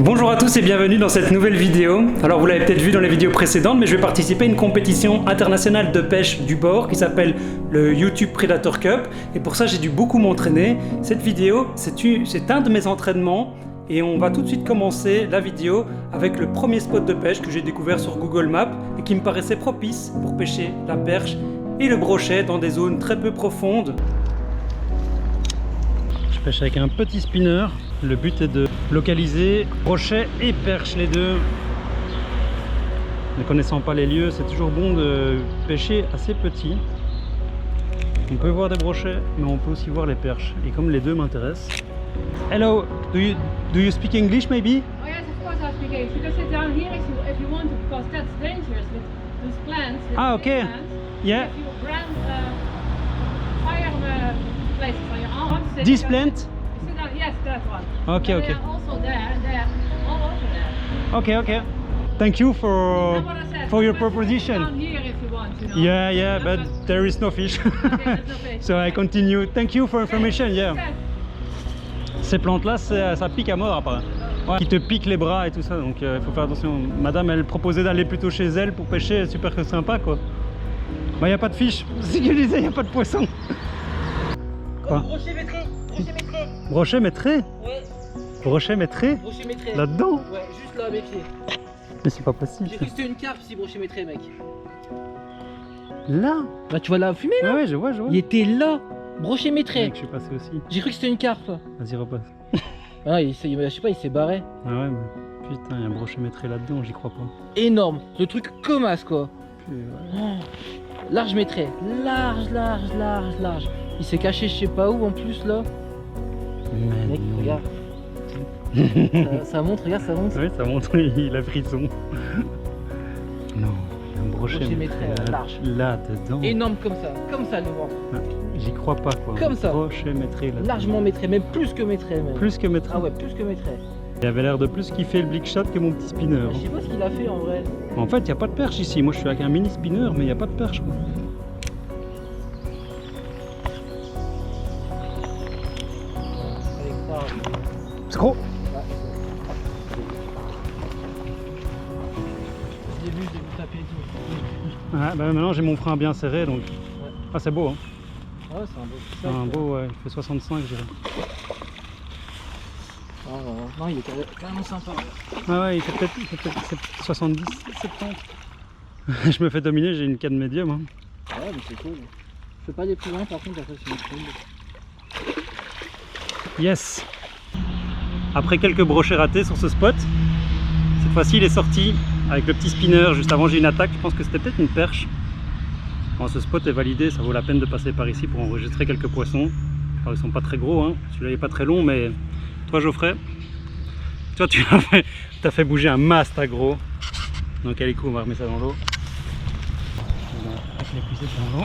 Bonjour à tous et bienvenue dans cette nouvelle vidéo. Alors vous l'avez peut-être vu dans les vidéos précédentes, mais je vais participer à une compétition internationale de pêche du bord qui s'appelle le YouTube Predator Cup. Et pour ça j'ai dû beaucoup m'entraîner. Cette vidéo, c'est un de mes entraînements. Et on va tout de suite commencer la vidéo avec le premier spot de pêche que j'ai découvert sur Google Maps et qui me paraissait propice pour pêcher la perche et le brochet dans des zones très peu profondes. Je pêche avec un petit spinner. Le but est de localiser brochet et perche, les deux. Ne connaissant pas les lieux, c'est toujours bon de pêcher assez petit. On peut voir des brochets, mais on peut aussi voir les perches. Et comme les deux m'intéressent. Hello, do you speak English maybe? Oh yes, of course I speak English. You can sit down here if you want to, because that's dangerous with those plants. Ah, okay. Plants. Yeah. If you brand fire places on your arm. This plant? Sit down, yes, that one. Okay, And okay. also there, all over there. Okay, okay. Thank you That's what I said. for your You can sit proposition. down here if you want, you know. Yeah, yeah, That's but what- there is no fish. Okay, there's no fish. So I continue. Thank you for information. Yeah. Okay. Ces plantes-là, ça pique à mort apparemment. Ouais, qui te pique les bras et tout ça, donc il faut faire attention. Madame, elle proposait d'aller plutôt chez elle pour pêcher, super sympa quoi. Bah il n'y a pas de fiche, c'est ce que je disais, il n'y a pas de poisson. Quoi? Brochet métré, brochet métré. Brochet métré? Ouais, Brochet métré? brochet métré. Là-dedans? Ouais, juste là à mes pieds. Mais c'est pas possible. J'ai cru que c'était une carpe si brochet métré, mec. Là? Bah tu vois la fumée là? Ouais, je vois. Il était là, brochet métré. Mec, je suis passé aussi. J'ai cru que c'était une carpe. Vas-y, repasse. Ah, je sais pas, il s'est barré. Ah ouais, mais putain, il y a un brochet métré là-dedans, j'y crois pas. Énorme, le truc comme as quoi. Puis, ouais. Oh. Large métré, large. Il s'est caché je sais pas où en plus là. Mais Mec, non. regarde. ça monte, regarde, ça monte. Oui, ça montre, il a frisson. Non, un brochet Brochet métré métré, large. là-dedans. Énorme comme ça le ventre. J'y crois pas quoi. Comme ça. Brochet métré là. Largement métré, même plus que métré même. Plus que métré. Ah ouais, plus que métré. Il avait l'air de plus kiffer le blick shot que mon petit spinner. Je sais pas ce qu'il a fait en vrai. En fait, il n'y a pas de perche ici. Moi, je suis avec un mini spinner, mais il n'y a pas de perche quoi. Allez, croire. C'est gros. J'ai vu taper et tout. Ouais, bah maintenant, j'ai mon frein bien serré donc. Ah, c'est beau hein. Ouais, c'est un beau. C'est un beau, ouais, il fait 65 je dirais. Non, il est carrément sympa. Ah ouais, il fait peut-être 70, 70. Je me fais dominer, j'ai une canne médium. Hein. Ouais, mais c'est cool. Je fais pas des plus loin par contre, après c'est une cool. Yes. Après quelques brochets ratés sur ce spot, cette fois-ci il est sorti avec le petit spinner. Juste avant j'ai une attaque, je pense que c'était peut-être une perche. Bon, ce spot est validé, ça vaut la peine de passer par ici pour enregistrer quelques poissons. Alors, ils sont pas très gros, hein. Celui-là est pas très long, mais toi Geoffrey, toi tu as fait bouger un mast à gros. Donc allez, on va remettre ça dans l'eau. On va l'épuiser dans l'eau.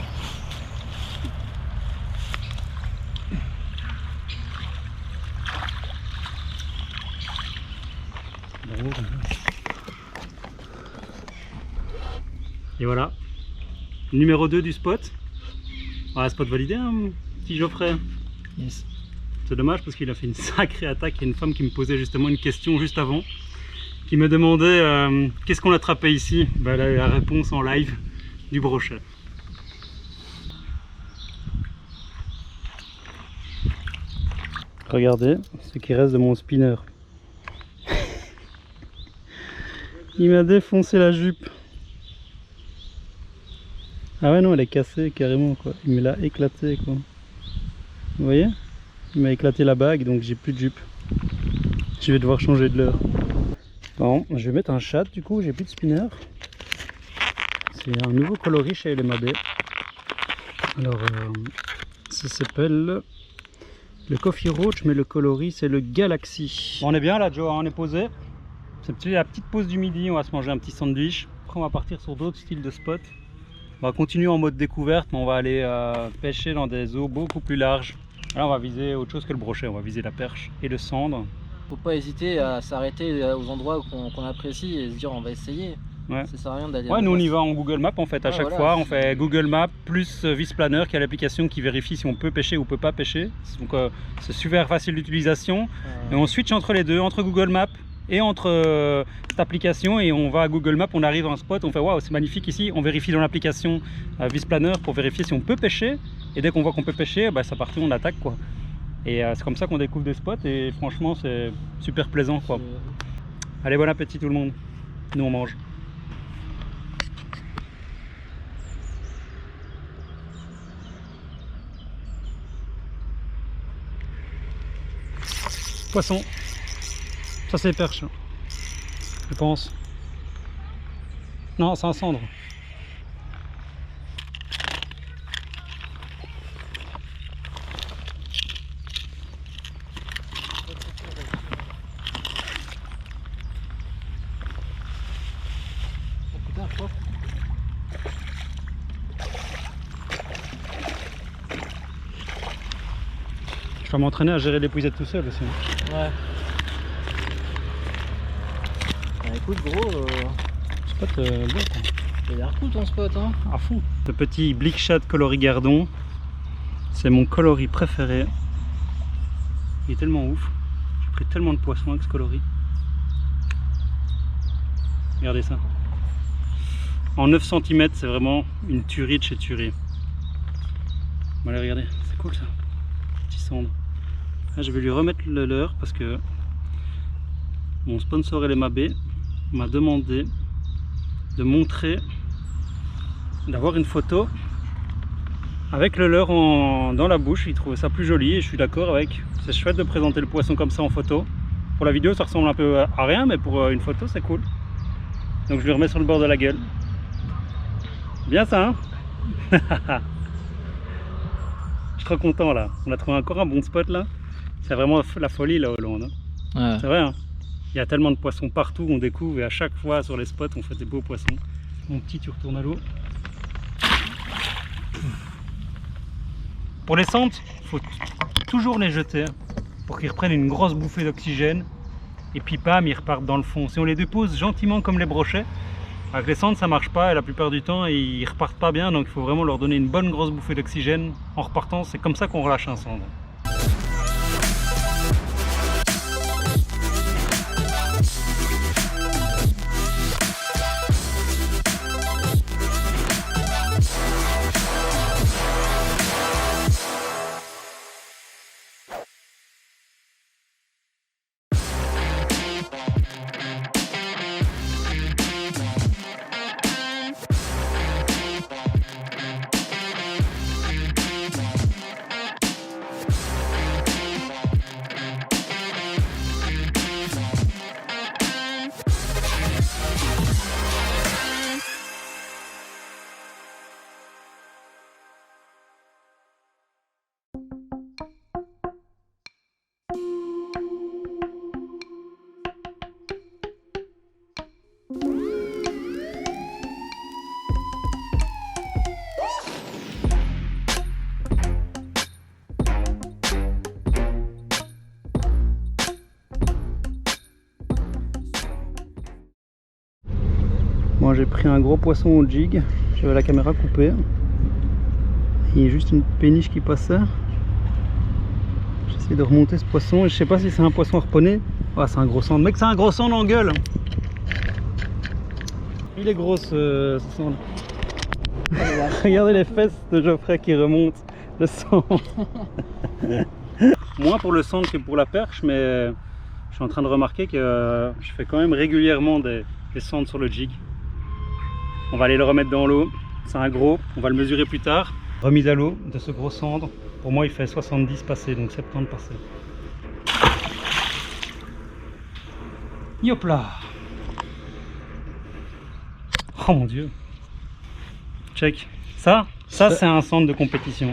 Et voilà, numéro 2 du spot. Voilà, spot validé, hein, petit Geoffrey. Yes. C'est dommage parce qu'il a fait une sacrée attaque. Il y a une femme qui me posait justement une question juste avant, qui me demandait qu'est-ce qu'on attrapait ici. Ben, elle a eu la réponse en live du brochet. Regardez ce qui reste de mon spinner. Il m'a défoncé la jupe. Ah ouais non, elle est cassée carrément quoi. Il me l'a éclaté quoi. Vous voyez? Il m'a éclaté la bague donc j'ai plus de jupe. Je vais devoir changer de leurre. Bon, je vais mettre un chat du coup, j'ai plus de spinner. C'est un nouveau coloris chez LMAB. Alors ça s'appelle le Coffee Roach, mais le coloris c'est le Galaxy. Bon, on est bien là Joe, on est posé. C'est la petite pause du midi, on va se manger un petit sandwich. Après on va partir sur d'autres styles de spots. On va continuer en mode découverte, mais on va aller pêcher dans des eaux beaucoup plus larges. Là on va viser autre chose que le brochet, on va viser la perche et le sandre. Faut pas hésiter à s'arrêter aux endroits qu'on apprécie et se dire on va essayer. Ouais. Ça sert à rien d'aller. Ouais, nous on y va en Google Maps en fait, à Ouais, chaque voilà. fois on fait Google Maps plus Visplanner qui est l'application qui vérifie si on peut pêcher ou peut pas pêcher. Donc c'est super facile d'utilisation. Et on switch entre les deux, entre Google Maps Et entre cette application et on va à Google Maps, on arrive à un spot, on fait waouh, c'est magnifique ici. On vérifie dans l'application Visplanner pour vérifier si on peut pêcher. Et dès qu'on voit qu'on peut pêcher, bah, c'est parti, on attaque quoi. Et c'est comme ça qu'on découvre des spots et franchement, c'est super plaisant quoi. Allez, bon appétit tout le monde. Nous on mange. Poisson. Ça c'est perche, je pense. Non, c'est un cendre. Je vais m'entraîner à gérer l'épuisette tout seul aussi. Ouais. Bah, écoute gros, Spot beau quoi. il a l'air cool ton spot hein. À fond. Ce petit Bleak Shad coloris gardon, c'est mon coloris préféré. Il est tellement ouf. J'ai pris tellement de poissons avec ce coloris. Regardez ça. En 9 cm, c'est vraiment une tuerie de chez tuerie. Bon, allez, regardez, c'est cool ça. Petit cendre. Là, je vais lui remettre le leurre parce que mon sponsor LMAB m'a demandé de montrer, d'avoir une photo avec le leurre dans la bouche. Il trouvait ça plus joli et je suis d'accord avec. C'est chouette de présenter le poisson comme ça en photo. Pour la vidéo, ça ressemble un peu à rien, mais pour une photo, c'est cool. Donc je lui remets sur le bord de la gueule. Bien ça, hein? Je suis trop content là. On a trouvé encore un bon spot là. C'est vraiment la folie là, Hollande. Hein. Ouais. C'est vrai, hein? Il y a tellement de poissons partout, on découvre et à chaque fois sur les spots, on fait des beaux poissons. Mon petit, tu retournes à l'eau. Pour les centres, il faut toujours les jeter pour qu'ils reprennent une grosse bouffée d'oxygène. Et puis bam, ils repartent dans le fond. Si on les dépose gentiment comme les brochets, avec les cendres ça marche pas et la plupart du temps ils repartent pas bien, donc il faut vraiment leur donner une bonne grosse bouffée d'oxygène en repartant. C'est comme ça qu'on relâche un cendre. Moi j'ai pris un gros poisson au jig, j'avais la caméra coupée. Il y a juste une péniche qui passait. J'essaie de remonter ce poisson et je sais pas si c'est un poisson harponné. Ah, c'est un gros cendre, mec, c'est un gros cendre en gueule. Il est gros ce cendre. Regardez les fesses de Geoffrey qui remontent le cendre. Moins pour le cendre que pour la perche, mais je suis en train de remarquer que je fais quand même régulièrement des cendres sur le jig. On va aller le remettre dans l'eau, c'est un gros, on va le mesurer plus tard. Remise à l'eau de ce gros cendre, pour moi il fait 70 passés, donc 70 passés. Yop là. Oh mon dieu. Check. Ça c'est un centre de compétition.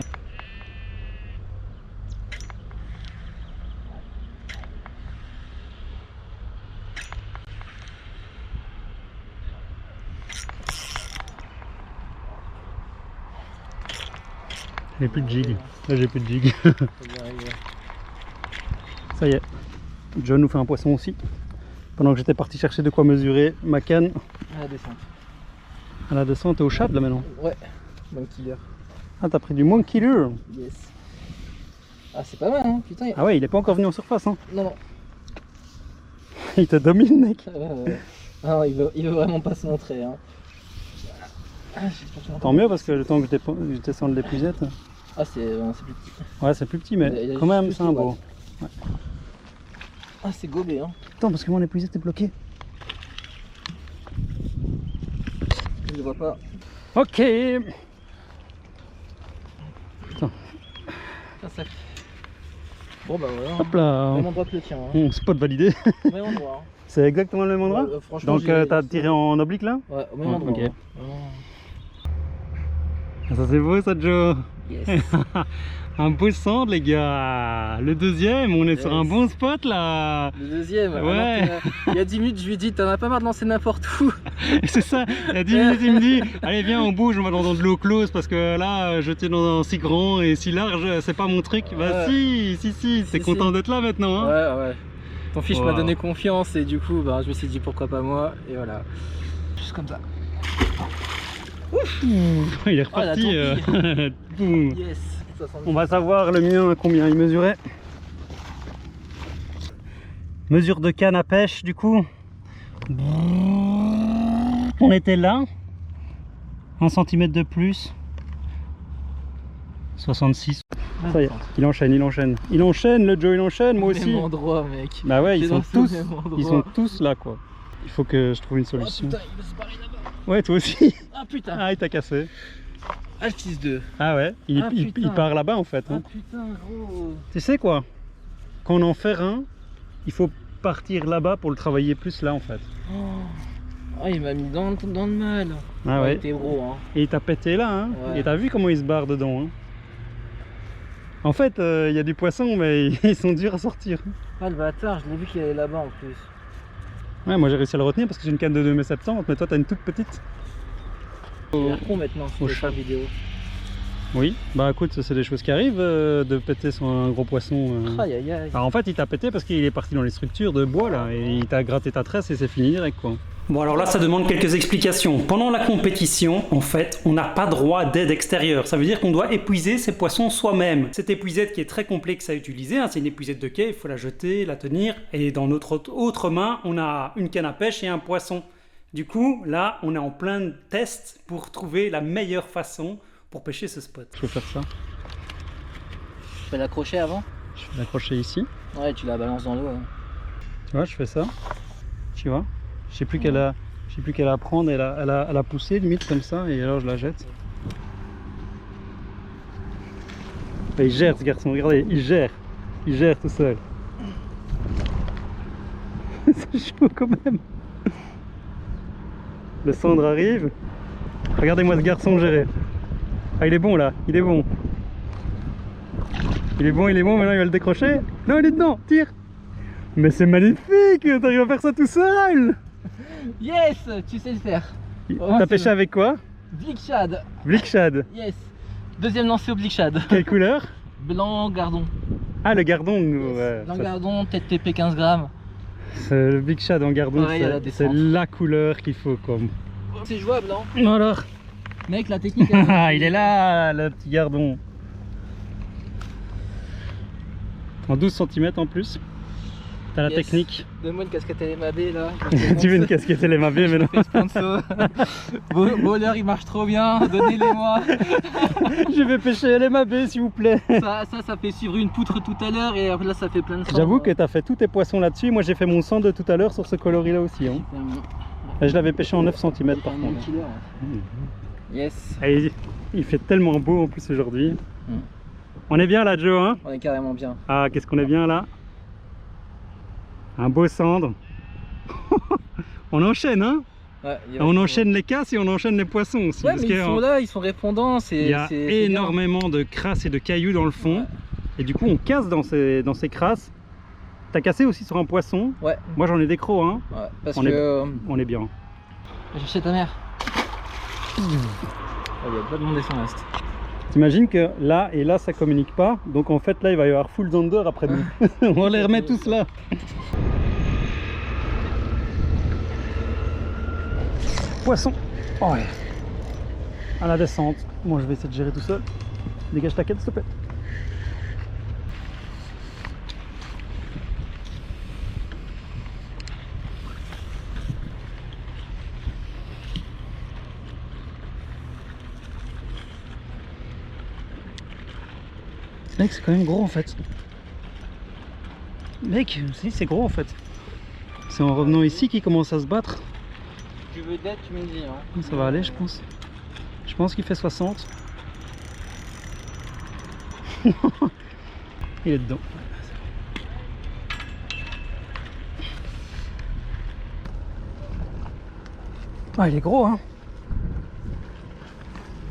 J'ai plus de jig. Là j'ai plus de jig. Ça y est. John nous fait un poisson aussi. Pendant que j'étais parti chercher de quoi mesurer ma canne. À la descente. À la descente, t'es au chat là maintenant. Ouais. Bon killer. Ah, t'as pris du monkey lure. Yes. Ah c'est pas mal hein, putain. Ah ouais, il est pas encore venu en surface hein. Non non. Il te domine, mec. Non, il veut vraiment pas se montrer. Hein. Tant mieux parce que le temps que je descende l'épuisette. Ah, c'est plus petit. Ouais, c'est plus petit, mais Il y a quand même, juste c'est un beau. ouais. Ah, c'est gobé, hein. Attends, parce que mon épuisette est bloquée. Je le vois pas. Ok. Attends. Ça. Bon, bah voilà. Hop là. Même endroit que le tien. Hein. Bon, spot validé. Même endroit. Hein. C'est exactement le même endroit. Franchement, donc t'as tiré en oblique là? Ouais, au même endroit. Ok. Hein. Ça c'est beau ça, Joe. Yes. Un beau centre, les gars. Le deuxième, on est sur un bon spot là. Le deuxième. Ouais. Il y a 10 minutes, je lui ai dit, t'en as pas marre de lancer n'importe où. C'est ça. Il y a 10 minutes, il me dit, allez viens, on bouge, on va dans de l'eau close parce que là, je tiens dans un si grand et si large, c'est pas mon truc. Bah si, t'es content d'être là maintenant. Hein. Ouais. Ton fiche m'a donné confiance et du coup, bah, je me suis dit pourquoi pas moi et voilà. Juste comme ça. Ouf, il est reparti. Boum. Yes. On va savoir le mien combien il mesurait. Mesure de canne à pêche du coup. On était là. 1 cm de plus. 66. Ça y est, il enchaîne. Il enchaîne le Joe, il enchaîne, moi aussi. Même endroit, mec. Bah ouais, ils sont tous là quoi. Il faut que je trouve une solution. Oh putain, il veut se barrer là-bas. Ouais, toi aussi. Ah putain. Ah, il t'a cassé. Altis 2. Ah ouais, il part là-bas en fait. Hein. Ah putain, gros. Tu sais quoi? Quand on en fait un, il faut partir là-bas pour le travailler plus là en fait. Oh, il m'a mis dans le mal. Ah ouais. Il était gros, hein. Et il t'a pété là, hein. Ouais. Et t'as vu comment il se barre dedans, hein. En fait, il y a du poisson, mais ils sont durs à sortir. Ah le bâtard, je l'ai vu qu'il allait là-bas en plus. Ouais, moi j'ai réussi à le retenir parce que j'ai une canne de 2,70 m, mais toi t'as une toute petite. Il est con maintenant si je fais la vidéo. Oui, bah écoute, c'est des choses qui arrivent de péter sur un gros poisson. Aïe aïe aïe. Alors en fait, il t'a pété parce qu'il est parti dans les structures de bois là, et il t'a gratté ta tresse et c'est fini direct quoi. Bon alors là ça demande quelques explications. Pendant la compétition, en fait, on n'a pas droit d'aide extérieure. Ça veut dire qu'on doit épuiser ses poissons soi-même. Cette épuisette qui est très complexe à utiliser, hein, c'est une épuisette de quai, il faut la jeter, la tenir. Et dans notre autre main, on a une canne à pêche et un poisson. Du coup, là, on est en plein test pour trouver la meilleure façon pour pêcher ce spot. Je vais faire ça. Tu peux l'accrocher avant? Je vais l'accrocher ici. Ouais, tu la balances dans l'eau. Hein. Tu vois, je fais ça. Tu vois? Je sais plus qu'elle a à prendre, elle a poussé limite comme ça et alors je la jette. Et il gère ce garçon, regardez, il gère tout seul. C'est chaud quand même. Le cendre arrive. Regardez-moi ce garçon gérer. Ah il est bon là, il est bon. Il est bon, maintenant il va le décrocher. Non il est dedans, tire. Mais c'est magnifique, t'arrives à faire ça tout seul. Yes, tu sais le faire. T'as pêché avec quoi? Blickshad. Blickshad. Yes. Deuxième lancé au Blickshad. Quelle couleur? Blanc gardon. Ah le gardon, Yes. ouais. Blanc gardon, tête TP 15 grammes. Le Blickshad en gardon, c'est la couleur qu'il faut comme. C'est jouable hein. Alors. Mec, la technique il est là le petit gardon. En 12 cm en plus. T'as la technique. Donne-moi une casquette LMAB là. Tu veux une casquette LMAB mais non. Voleur il marche trop bien, donnez-les-moi. Je vais pêcher LMAB s'il vous plaît. Ça fait suivre une poutre tout à l'heure et après là ça fait plein de sang. J'avoue que t'as fait tous tes poissons là-dessus. Moi j'ai fait mon sang de tout à l'heure sur ce coloris là aussi. Hein. Et je l'avais pêché en 9 cm par contre. Yes. Et il fait tellement beau en plus aujourd'hui. On est bien là Joe hein? On est carrément bien. Ah qu'est-ce qu'on est bien là? Un beau cendre. On enchaîne hein? Ouais, on enchaîne les casses et on enchaîne les poissons aussi. Ouais, mais ils sont là, ils sont répondants. Il y a énormément de crasses et de cailloux dans le fond. Ouais. Et du coup on casse dans ces crasses. T'as cassé aussi sur un poisson? Ouais. Moi j'en ai des crocs hein. Ouais, parce on est bien. J'ai chez ta mère. Oh, il y a pas de monde et son reste. T'imagines que là et là ça communique pas. Donc en fait là il va y avoir full zander après nous. On les remet tous là. Poisson. Oh ouais. À la descente. Moi je vais essayer de gérer tout seul. Dégage ta quête s'il te plaît. Mec, c'est quand même gros en fait. Mec, si, c'est gros en fait. C'est en revenant ici qu'il commence à se battre. Tu veux d'être, tu me dis. Hein. Ça va aller, je pense. Je pense qu'il fait 60. Il est dedans. Ah, il est gros, hein.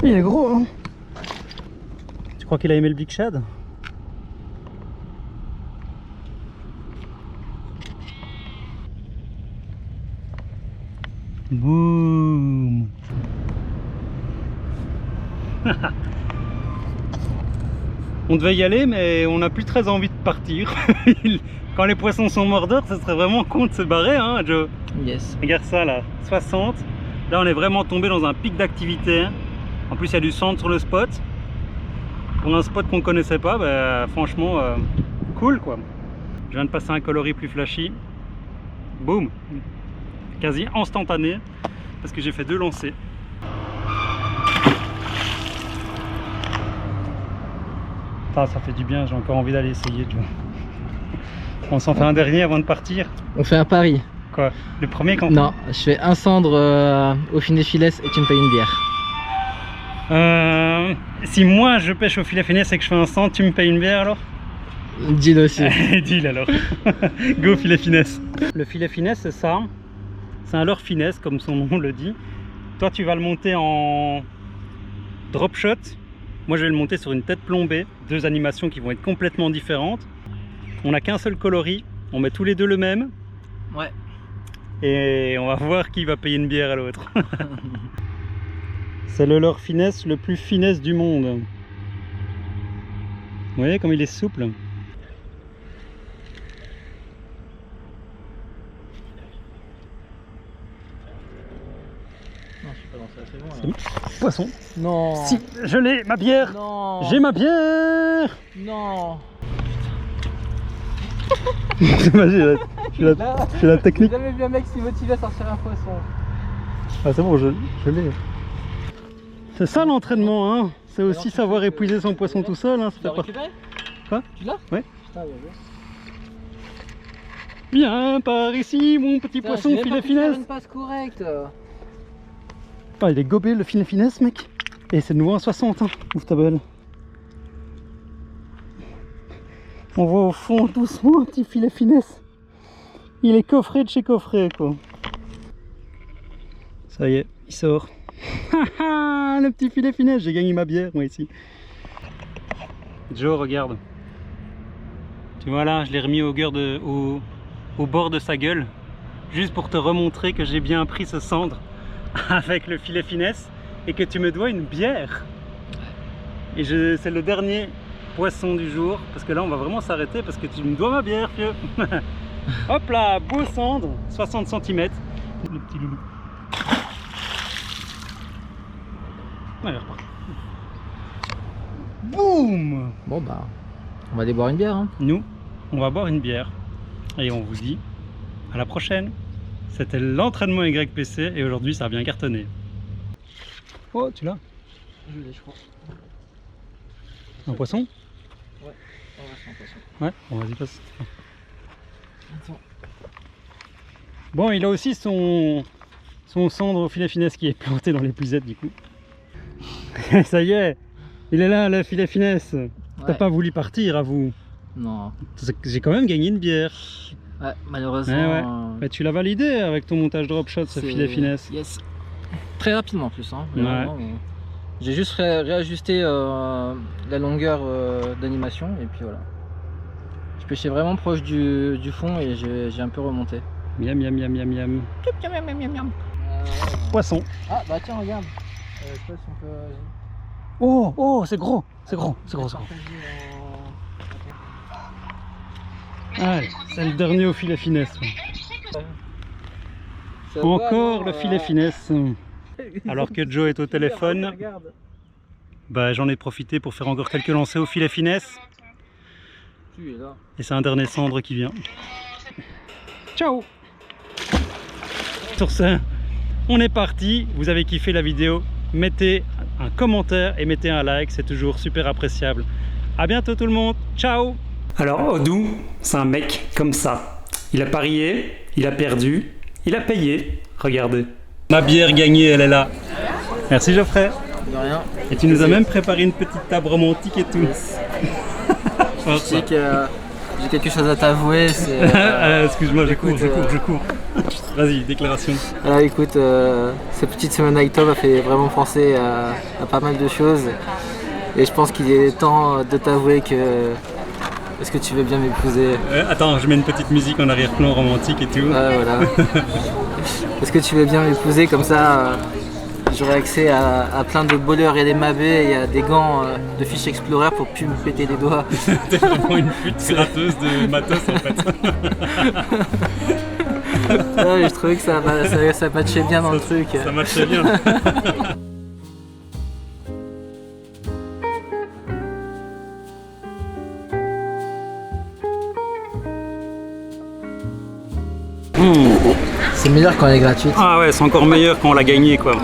Il est gros, hein. Tu crois qu'il a aimé le Big Shad? Boum. On devait y aller, mais on n'a plus très envie de partir. Quand les poissons sont mordeurs, ce serait vraiment con de se barrer, hein, Joe? Yes. Regarde ça là, 60. Là, on est vraiment tombé dans un pic d'activité. En plus, il y a du centre sur le spot. Pour un spot qu'on connaissait pas, bah, franchement, cool quoi. Je viens de passer un coloris plus flashy. Boum. Quasi instantané, parce que j'ai fait 2 lancers. Ah, ça fait du bien, j'ai encore envie d'aller essayer. On s'en fait un dernier avant de partir. On fait un pari. Quoi? Le premier quand? Non, je fais un cendre au filet finesse et tu me payes une bière. Si moi je pêche au filet finesse et que je fais un cendre, tu me payes une bière alors? Deal aussi. Deal alors. Go filet finesse. Le filet finesse, c'est ça. C'est un leurre finesse comme son nom le dit. Toi tu vas le monter en drop shot. Moi je vais le monter sur une tête plombée. 2 animations qui vont être complètement différentes. On n'a qu'un seul coloris. On met tous les 2 le même. Ouais. Et on va voir qui va payer une bière à l'autre. C'est le leurre finesse le plus finesse du monde. Vous voyez comme il est souple. Non, je suis pas dans ça, c'est bon. C'est bon. Poisson. Non. Si, je l'ai, ma bière. Non. J'ai ma bière. Non. J'ai la technique. J'ai jamais vu un mec si motivé à sortir un poisson. Ah c'est bon, je l'ai. C'est ça l'entraînement, hein. C'est aussi savoir épuiser son poisson tout seul. Hein. Tu l'as récupéré? Quoi? Tu l'as? Ouais. Putain, bien joué. Viens par ici, mon petit poisson filet finesse. Une passe correcte. Ah, il est gobé le filet finesse, mec. Et c'est de nouveau un 60, hein. Ouvre ta belle. On voit au fond doucement un petit filet finesse. Il est coffré de chez coffré, quoi. Ça y est, il sort. Le petit filet finesse, j'ai gagné ma bière, moi, ici. Joe, regarde. Tu vois là, je l'ai remis au bord de sa gueule. Juste pour te remontrer que j'ai bien pris ce cendre avec le filet finesse et que tu me dois une bière. Et c'est le dernier poisson du jour, parce que là on va vraiment s'arrêter parce que tu me dois ma bière, vieux. Hop là, beau cendre, 60 cm. Le petit loulou. Allez, repart. Boum. Bon bah, on va aller boire une bière. Hein. Nous, on va boire une bière et on vous dit à la prochaine. C'était l'entraînement YPC et aujourd'hui ça a bien cartonné. Oh, tu l'as? Je l'ai, je crois. Un poisson? Ouais, c'est un poisson. Ouais, bon, vas-y, passe. Attends. Bon, il a aussi son cendre au filet finesse qui est planté dans l'épuisette du coup. Ça y est, il est là le filet finesse. Ouais. T'as pas voulu partir à vous? Non. J'ai quand même gagné une bière. Ouais, malheureusement. Ouais. Mais tu l'as validé avec ton montage drop shot, ce filet finesse. Yes. Très rapidement en plus. Hein. Ouais. J'ai juste réajusté la longueur d'animation et puis voilà. Je pêchais vraiment proche du fond et j'ai un peu remonté. Miam miam miam miam miam. Poisson. Ah bah tiens regarde. Je sais pas si on peut... Oh, c'est gros, c'est gros, c'est gros, c'est gros. Allez, c'est le dernier au filet finesse. Encore le filet finesse. Alors que Joe est au téléphone, bah, j'en ai profité pour faire encore quelques lancers au filet finesse. Et c'est un dernier cendre qui vient. Ciao. Sur ce, on est parti. Vous avez kiffé la vidéo, mettez un commentaire et mettez un like, c'est toujours super appréciable. À bientôt tout le monde. Ciao. Alors Odou, c'est un mec comme ça. Il a parié, il a perdu, il a payé. Regardez. Ma bière gagnée, elle est là. Merci Geoffrey. De rien. Et tu nous as même préparé une petite table romantique et tout. Je sais que j'ai quelque chose à t'avouer. Excuse-moi, je cours. Vas-y, déclaration. Alors écoute, cette petite semaine avec toi m'a fait vraiment penser à pas mal de choses. Et je pense qu'il est temps de t'avouer que... Est-ce que tu veux bien m'épouser? Attends, je mets une petite musique en arrière-plan romantique et tout. Voilà. Est-ce que tu veux bien m'épouser comme ça j'aurai accès à plein de bowlers et des mabés et à des gants de Fish Explorer pour plus me péter les doigts. T'es vraiment une pute gratteuse de matos en fait. Ouais, je trouvais que ça matchait bien dans le truc. Ça matchait bien. C'est meilleur quand elle est gratuite. Ah ouais, c'est encore meilleur quand on l'a gagné quoi.